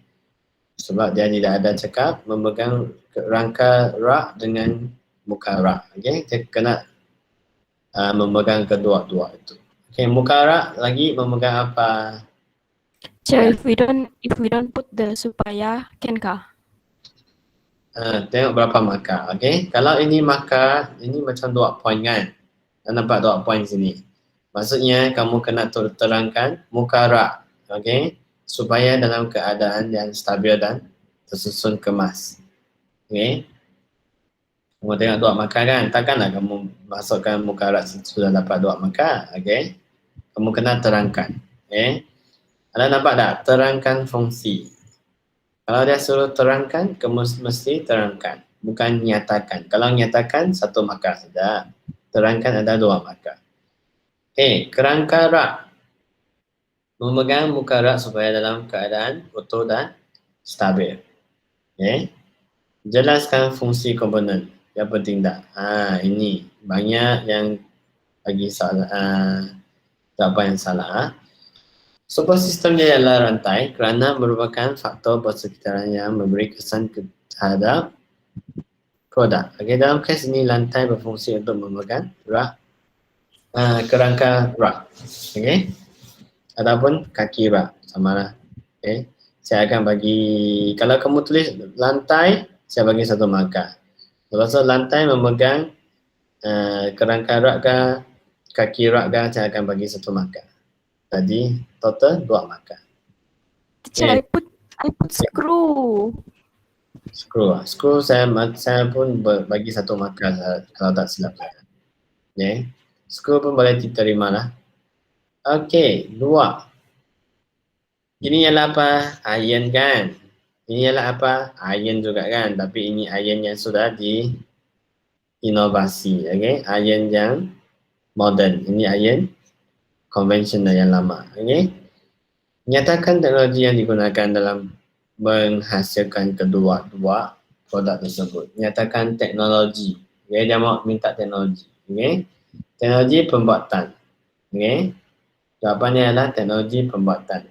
A: Sebab dia tidak ada cakap memegang kerangka rak dengan muka rak. Okay? Dia kena memegang kedua-dua itu. Okay, muka rak lagi memegang apa?
C: So if we don't put the supaya, can kah?
A: Tengok berapa markah. Okay, kalau ini markah, ini macam 2 poin kan? Nampak 2 poin sini. Maksudnya kamu kena terangkan muka rak. Okay, supaya dalam keadaan yang stabil dan tersusun kemas. Okay. Kamu tengok 2 markah kan? Takkanlah kamu masukkan muka rak sudah dapat 2 markah. Okay. Kamu kena terangkan. Okay. Anda nampak tak? Terangkan fungsi. Kalau dia suruh terangkan, kamu mesti terangkan. Bukan nyatakan. Kalau nyatakan, 1 markah saja. Terangkan ada 2 markah. Kerangka rak. Memegang muka rak supaya dalam keadaan utuh dan stabil. Jelaskan fungsi komponen. Yang penting tak? Ini banyak yang bagi jawapan yang salah. Support system dia ialah rantai kerana merupakan faktor persekitaran yang memberi kesan terhadap produk. Okey, dalam kes ini lantai berfungsi untuk memegang rak, kerangka rak. Okey. Ataupun kaki rak, samalah. Okey. Saya akan bagi, kalau kamu tulis lantai, saya bagi satu markah. Lepas tu lantai memegang kerangka rak ke, kaki rak ke, saya akan bagi satu markah. Jadi total 2 markah.
C: Teacher, I put screw.
A: Screw saya pun bagi satu markah kalau tak silap saya. Okay. Screw pun boleh diterima lah. Okey, 2. Ini ialah apa? Iron kan? Ini ialah apa? Iron juga kan? Tapi ini iron yang sudah inovasi. Okay? Iron yang modern. Ini iron konvensional yang lama. Okay? Nyatakan teknologi yang digunakan dalam menghasilkan kedua-dua produk tersebut. Nyatakan teknologi. Okay? Dia mau minta teknologi. Okay? Teknologi pembuatan. Okay? Jawapannya adalah teknologi pembuatan.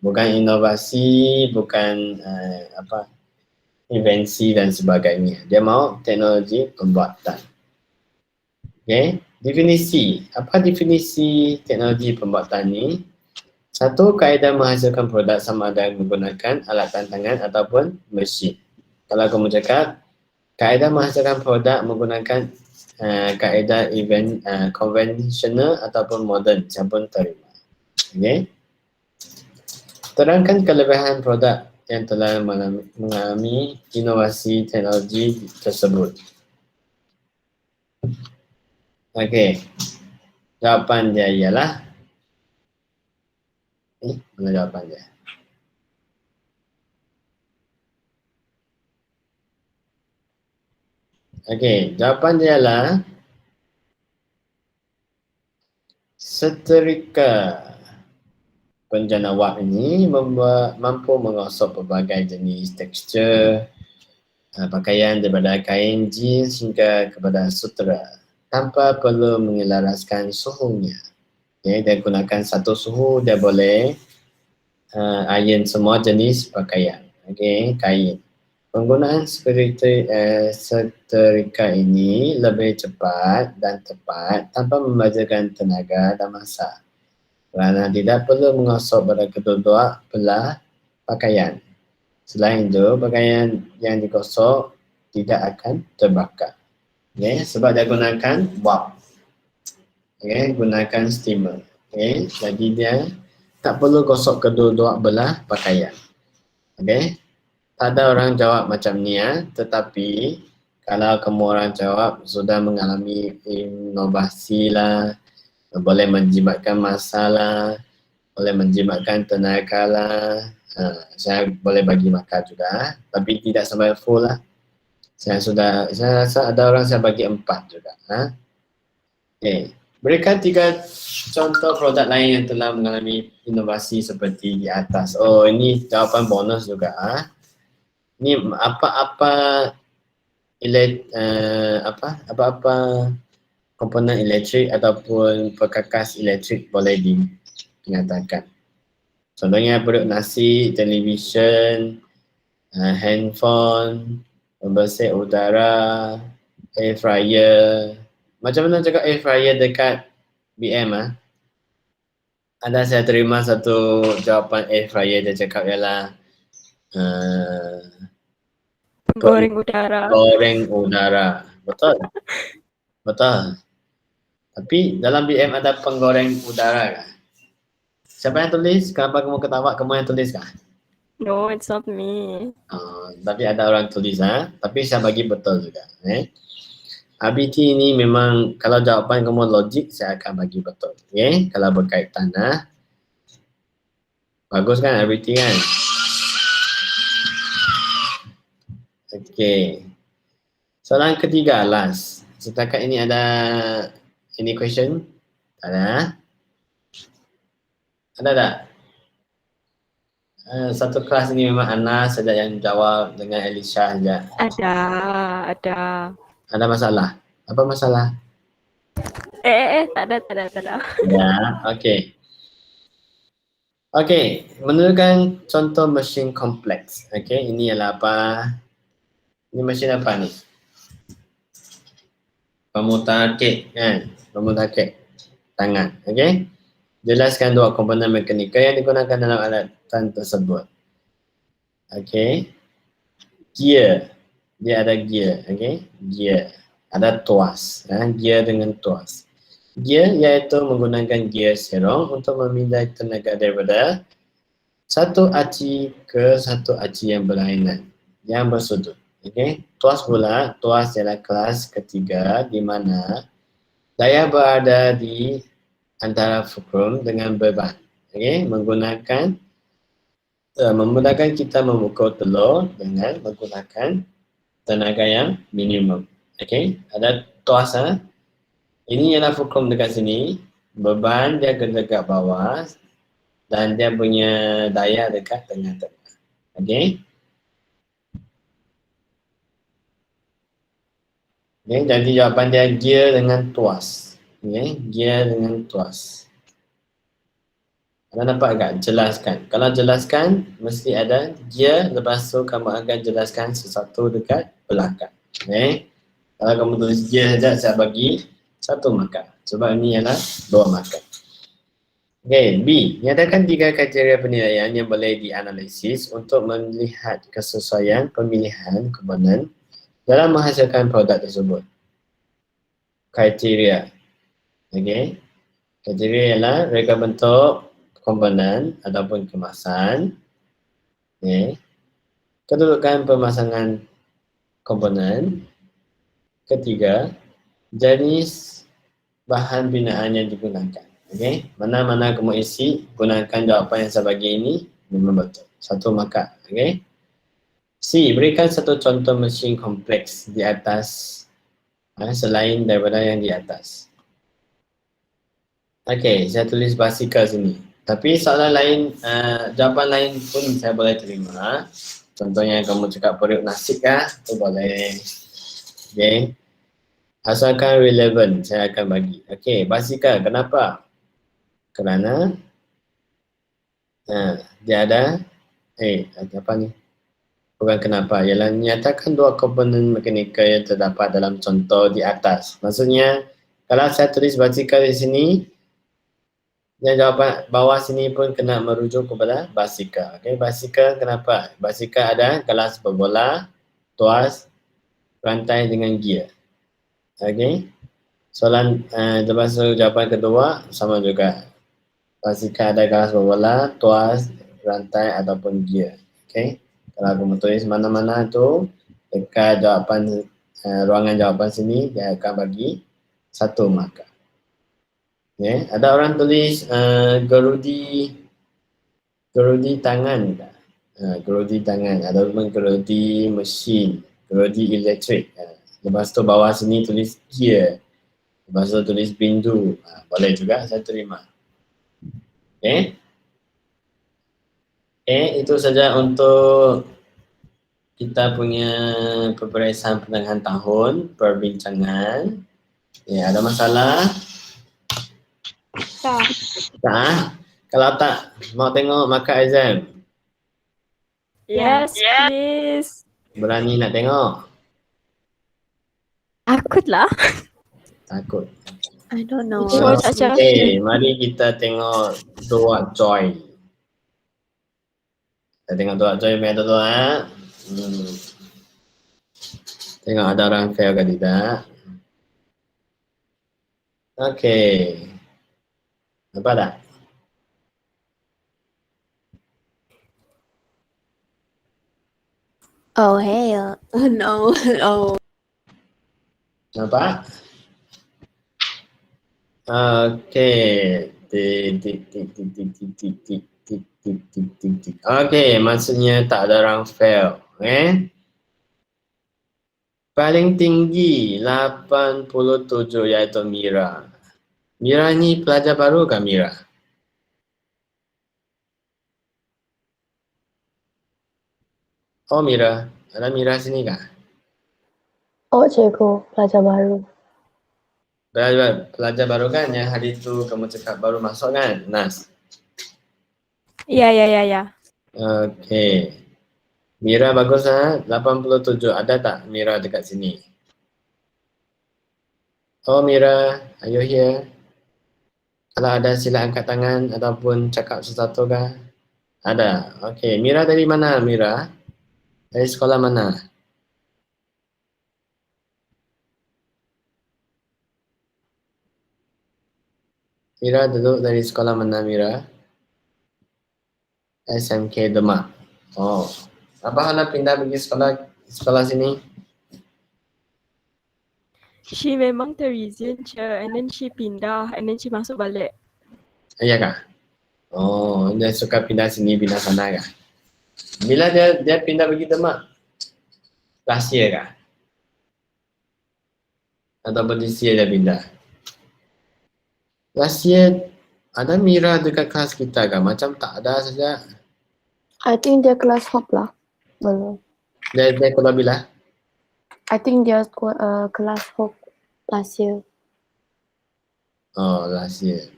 A: Bukan inovasi, bukan invensi dan sebagainya. Dia mau teknologi pembuatan. Okay? Definisi. Apa definisi teknologi pembuatan ni? Satu, kaedah menghasilkan produk sama ada menggunakan alat tangan ataupun mesin. Kalau kamu cakap, kaedah menghasilkan produk menggunakan kaedah konvensional ataupun moden, saya pun terima. Okay? Terangkan kelebihan produk yang telah mengalami inovasi teknologi tersebut. Okey. Jawapan dia ialah mana jawapan dia? Okey, jawapan dia ialah setrika. Penjana wap ini mampu menggosok pelbagai jenis tekstur pakaian daripada kain jeans hingga kepada sutera tanpa perlu menyelaraskan suhunya. Okay, dia gunakan satu suhu, dia boleh iron semua jenis pakaian. Okay, kain. Penggunaan setrika ini lebih cepat dan tepat tanpa membazirkan tenaga dan masa. Kerana tidak perlu menggosok pada kedua-dua belah pakaian. Selain itu, pakaian yang digosok tidak akan terbakar. Okay, sebab dia gunakan wap. Okay, gunakan steamer. Okay, jadi dia tak perlu gosok kedua-dua belah pakaian. Okay, tak ada orang jawab macam ni ya. Tetapi kalau kamu orang jawab sudah mengalami inovasi lah, boleh menjimatkan masalah, boleh menjimatkan tenaga lah. Saya boleh bagi markah juga, tapi tidak sampai full lah. Saya rasa ada orang saya bagi 4 juga. Okay. Berikan 3 contoh produk lain yang telah mengalami inovasi seperti di atas. Oh, ini jawapan bonus juga. Ini apa-apa komponen elektrik ataupun perkakas elektrik boleh dinyatakan. Contohnya produk nasi, televisyen, handphone, pembersih udara, air fryer. Macam mana cakap air fryer dekat BM Ada saya terima satu jawapan air fryer, dia cakap ialah
C: Penggoreng udara.
A: goreng udara. Betul? Betul. Tapi dalam BM ada penggoreng udara kah? Siapa yang tulis? Kenapa kamu ketawa? Kamu yang tulis kah?
C: No, it's not me.
A: Tapi ada orang tulis tapi saya bagi betul juga. RBT ini memang kalau jawapan kamu logik, saya akan bagi betul. Kalau berkaitan bagus kan RBT kan? Okey. Soalan ketiga, last. Setakat ini ada any question? Ada? Ada tak? Satu kelas ni memang Anas saja yang jawab dengan Elisha saja.
C: Ada.
A: Ada masalah? Apa masalah?
C: Tak ada.
A: Ya, okey. Okey, menunjukkan contoh mesin kompleks. Okey, ini adalah apa? Ini mesin apa ni? Pemutar kek kan? Pemutar kek tangan. Okey. Jelaskan dua komponen mekanikal yang digunakan dalam alatan tersebut. Okey. Gear. Dia ada gear. Okey. Gear. Ada tuas. Gear dengan tuas. Gear iaitu menggunakan gear serong untuk memindah tenaga daripada satu aci ke satu aci yang berlainan, yang bersudut. Okey. Tuas pula, tuas ialah kelas ketiga di mana daya berada di antara fulcrum dengan beban. Okey, memudahkan kita memukul telur dengan menggunakan tenaga yang minimum. Okey, ada tuas. Ini ialah fulcrum dekat sini, beban dia dekat bawah dan dia punya daya dekat tengah-tengah. Okey. Okay, jadi jawapan dia gear dengan tuas. Okay, gear dengan tuas. Anda nampak tak? Jelaskan. Kalau jelaskan, mesti ada gear, lepas tu kamu akan jelaskan sesuatu dekat belakang. Okay. Kalau kamu tulis gear saja, saya bagi 1 markah. Sebab ini adalah 2 markah. Okay, B. Nyatakan 3 kriteria penilaian yang boleh dianalisis untuk melihat kesesuaian pemilihan komponen dalam menghasilkan produk tersebut. Kriteria. Okey. Kriteria ialah reka bentuk komponen ataupun kemasan. Okey. Kedudukan pemasangan komponen. Ketiga, jenis bahan binaan yang digunakan. Okey. Mana-mana kamu isi, gunakan jawapan yang saya bagi ini memang betul. 1 markah. Okey. C. Berikan satu contoh mesin kompleks di atas selain daripada yang di atas. Okey, saya tulis basikal sini. Tapi soalan lain, jawapan lain pun saya boleh terima. Contohnya kamu cakap periuk nasi kah? Itu boleh. Okey. Asalkan relevan, saya akan bagi. Okey, basikal. Kenapa? Kerana dia ada apa ni? Bukan kenapa, ialah nyatakan 2 komponen mekanikal yang terdapat dalam contoh di atas. Maksudnya, kalau saya tulis basikal di sini, yang jawapan bawah sini pun kena merujuk kepada basikal. Okay, basikal kenapa? Basikal ada gelas berbola, tuas, rantai dengan gear. Okay, soalan lepas tu jawapan kedua sama juga. Basikal ada gelas berbola, tuas, rantai ataupun gear. Okay. Kalau kamu tulis mana-mana tu dekat jawapan ruangan jawapan sini, dia akan bagi 1 markah. Okay. Ada orang tulis gerudi tangan tak? Gerudi tangan ataupun gerudi mesin, gerudi elektrik. Lepas tu bawah sini tulis gear. Lepas tu tulis bindu. Boleh juga, saya terima. Okay. Okay, itu saja untuk kita punya peperiksaan pertengahan tahun, perbincangan. Ya, ada masalah? Tak. Kalau tak, mau tengok markah exam?
C: Yes, please.
A: Berani nak tengok?
C: Takut lah.
A: Takut.
B: I don't know.
C: Sure, Caca.
A: Okay, mari kita tengok Doak Joy. Kita tengok Doak Joy punya dulu Tengok ada orang fail ke tidak. Okay. Nampak tak?
B: Oh, hell. Oh, no. Oh.
A: Nampak? Okay. Okay, maksudnya tak ada orang fail. Paling tinggi 87 iaitu Mira. Mira ni pelajar baru ke Mira? Oh Mira. Ada Mira sini kah?
D: Oh, cikgu, pelajar baru.
A: Pelajar baru kan yang hari tu kamu cakap baru masuk kan? Nas.
C: Ya.
A: Okay. Mira bagus ha? 87. Ada tak Mira dekat sini? Oh Mira, are you here? Kalau ada sila angkat tangan ataupun cakap sesuatu kah? Ada. Okay. Mira dari mana Mira? Dari sekolah mana? Mira duduk dari sekolah mana Mira? SMK Demak. Oh. Apa hendak pindah pergi sekolah sini?
C: She memang Teresian je, and then she pindah, and then she masuk balik.
A: Iya kah? Oh, dia suka pindah sini, pindah sana kah? Bila dia pindah pergi Demak? Last year kah? Ataupun this year dia pindah? Last year ada Mira dekat kelas kita kah? Macam tak ada saja.
D: I think dia kelas hop lah. Belum.
A: Dia keluar bila?
D: I think dia kelas hop last year.
A: Oh, last year.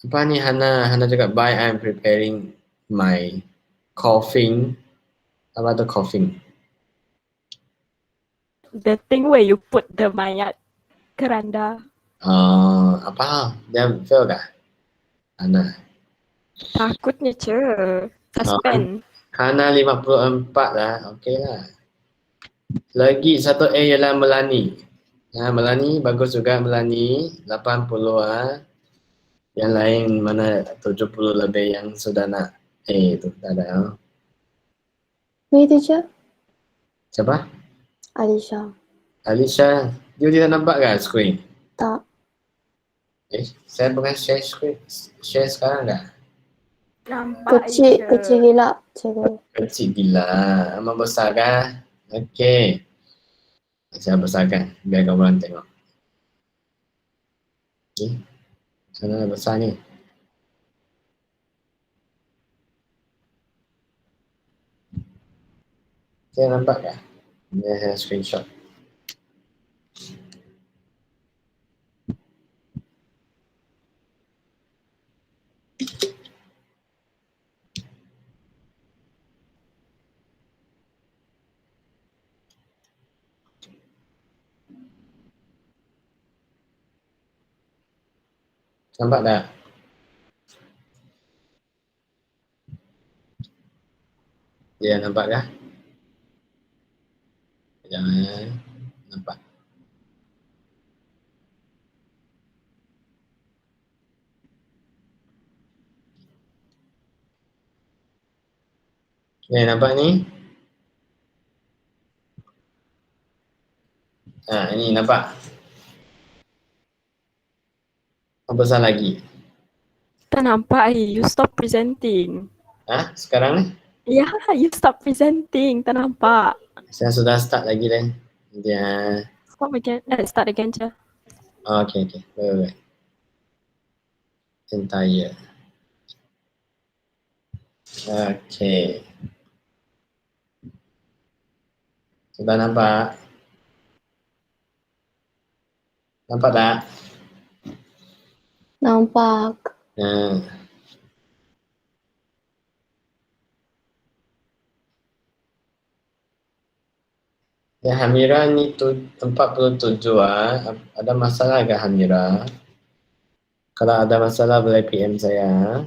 A: Apa ni Hana cakap, bye, I'm preparing my coughing. Apa tu coughing?
C: The thing where you put the mayat keranda.
A: Apa? Dia fail kah? Hana.
C: Takutnya je. Suspend.
A: Hana 54 lah. Okey lah. Lagi satu A ialah Melani. Melani bagus juga Melani. 80 ah. Yang lain mana 70 lebih yang sudah nak A tu. Tak ada.
D: Ni teacher?
A: Siapa?
D: Alisha.
A: Alisha. You tidak nampak ke screen?
D: Tak.
A: Saya bukan share screen. Share sekarang dah.
C: Nampak
D: Kecil gila, cikgu.
A: Kecil gila. Amat besar kah? Okey. Saya besarkan biar kau orang tengok. Okey. Sana besar ni. Saya nampak kah? Ini screenshot. Nampak tak? Ya, nampak kah? Jangan nampak. Nampak ni? Ini nampak. Apa besar lagi?
C: Tak nampak. You stop presenting.
A: Sekarang ni?
C: Ya, you stop presenting. Tak nampak.
A: Saya sudah start lagi dah. Dia.
C: Start again je.
A: Okay. Baik. Entire. Okay. Sudah nampak? Nampak tak?
D: Nampak.
A: Ya, Hamira ni 47 Ada masalah ke Hamira? Kalau ada masalah boleh PM saya.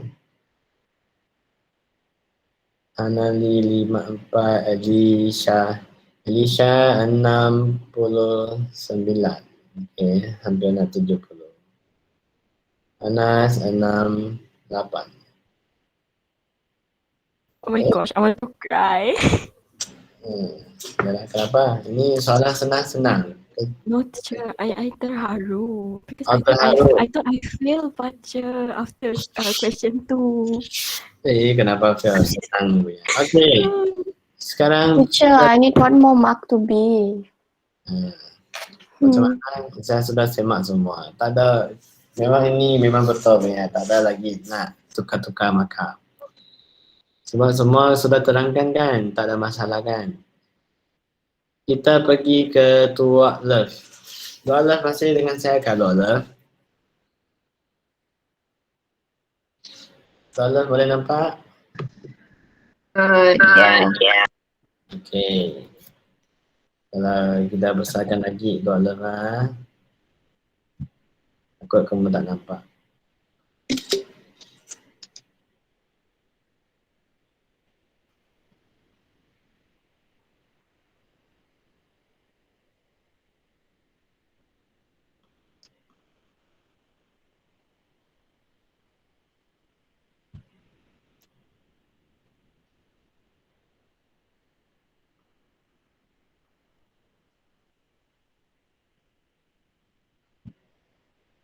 A: Anali 54, Elisha 69. Okey, hampir nak 70. Anas 68.
C: Oh my gosh, I want to cry.
A: Yalah, kenapa? Ini soalan senang-senang.
C: No teacher, I terharu because
A: Terharu.
C: I thought I failed baca after question 2.
A: Kenapa fail? Senang punya. Okey. Sekarang
D: Teacher, I need one more mark to be.
A: macam mana? Saya sudah semak semua. Tak ada. Memang ini memang betul punya. Tak ada lagi nak tukar-tukar markah. Sebab semua sudah terangkan kan? Tak ada masalah kan? Kita pergi ke Tuak Love. Tuak Love masih dengan saya kah Tuak Love? Tuak Love boleh nampak?
D: Yeah.
A: Okey. Kalau kita besarkan lagi Tuak Love lah. Takut kamu tak nampak.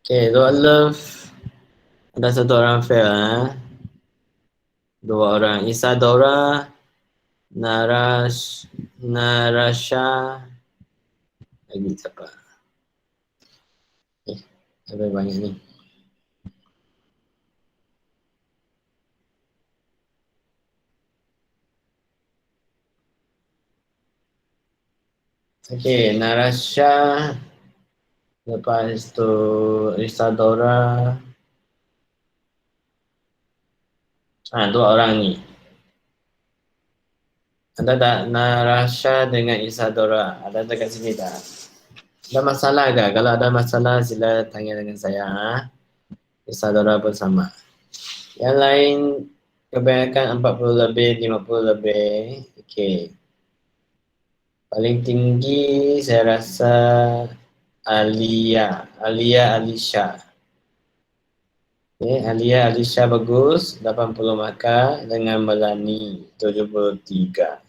A: Okay, Tuak Love. Ada satu orang fail Dua orang. Isadora, Narasha. Lagi siapa? Ada banyak ni. Okay, Narasha. Lepas tu Isadora. Dua orang ni. Ada tak Narasha dengan Isadora? Ada dekat sini tak? Ada masalah ke? Kalau ada masalah sila tanya dengan saya. Isadora pun sama. Yang lain kebanyakan 40 lebih, 50 lebih. Okay. Paling tinggi saya rasa Alisha. Okay, Alisha bagus, 80 markah dengan Melani 73.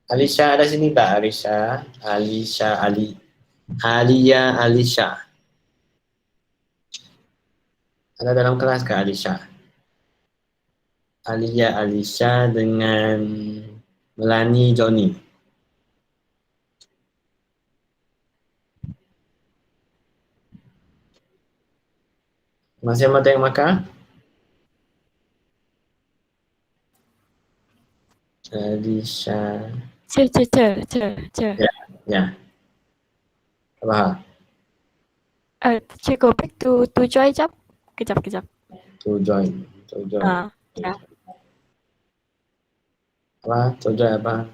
A: Alisha ada sini tak Alisha? Alisha. Ada dalam kelas ke Alisha? Alisha dengan Melani Johnny. Masih mau tengok markah? Alisha.
C: Cer.
A: Ya. Apa?
C: Teacher, go back to Joy jap. Kejap.
A: To join.
C: Ya.
A: Apa? To join apa?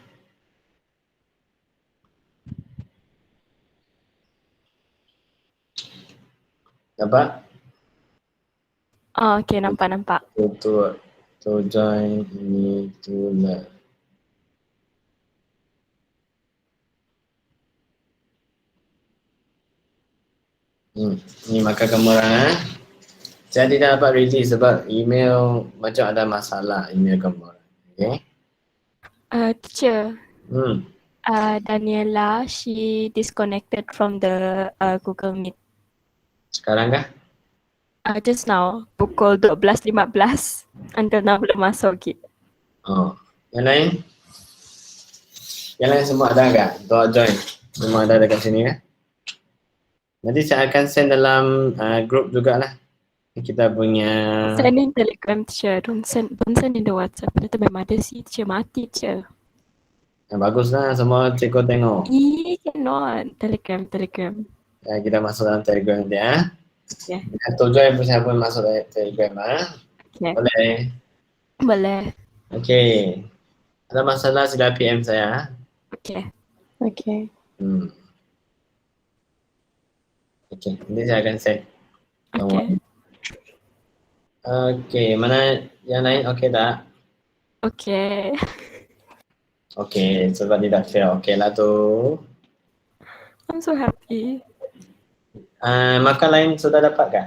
A: Apa?
C: Okay, nampak.
A: To join ini to learn. Ni maka kamu saya tidak dapat release sebab email macam ada masalah email kamu. Okay?
C: Teacher,
A: Hmm.
C: Daniela, she disconnected from the Google Meet.
A: Sekarang kah?
C: Just now, pukul 12.15. Until now belum masuk lagi.
A: Oh. Yang lain? Yang lain semua ada enggak? Untuk join. Semua ada dekat sini ya? Nanti saya akan send dalam group jugalah. Kita punya
C: Send in Telegram, teacher. Don't send in the WhatsApp. Nanti memang ada si teacher mati, teacher.
A: yang baguslah semua cikgu tengok.
C: Cannot. Telegram.
A: Ya, kita masuk dalam Telegram nanti
C: Okay.
A: Untuk join pun saya pun masuk dalam Telegram
C: Okay.
A: Boleh. Okey. Ada masalah sila PM saya.
C: Okay.
D: Okay.
A: Okey, nanti saya akan send.
C: Okay.
A: Okey, mana yang lain okey tak?
C: Okay.
A: Okey, sebab tidak fail. Okey lah tu.
C: I'm so happy.
A: Makan lain sudah dapat kan?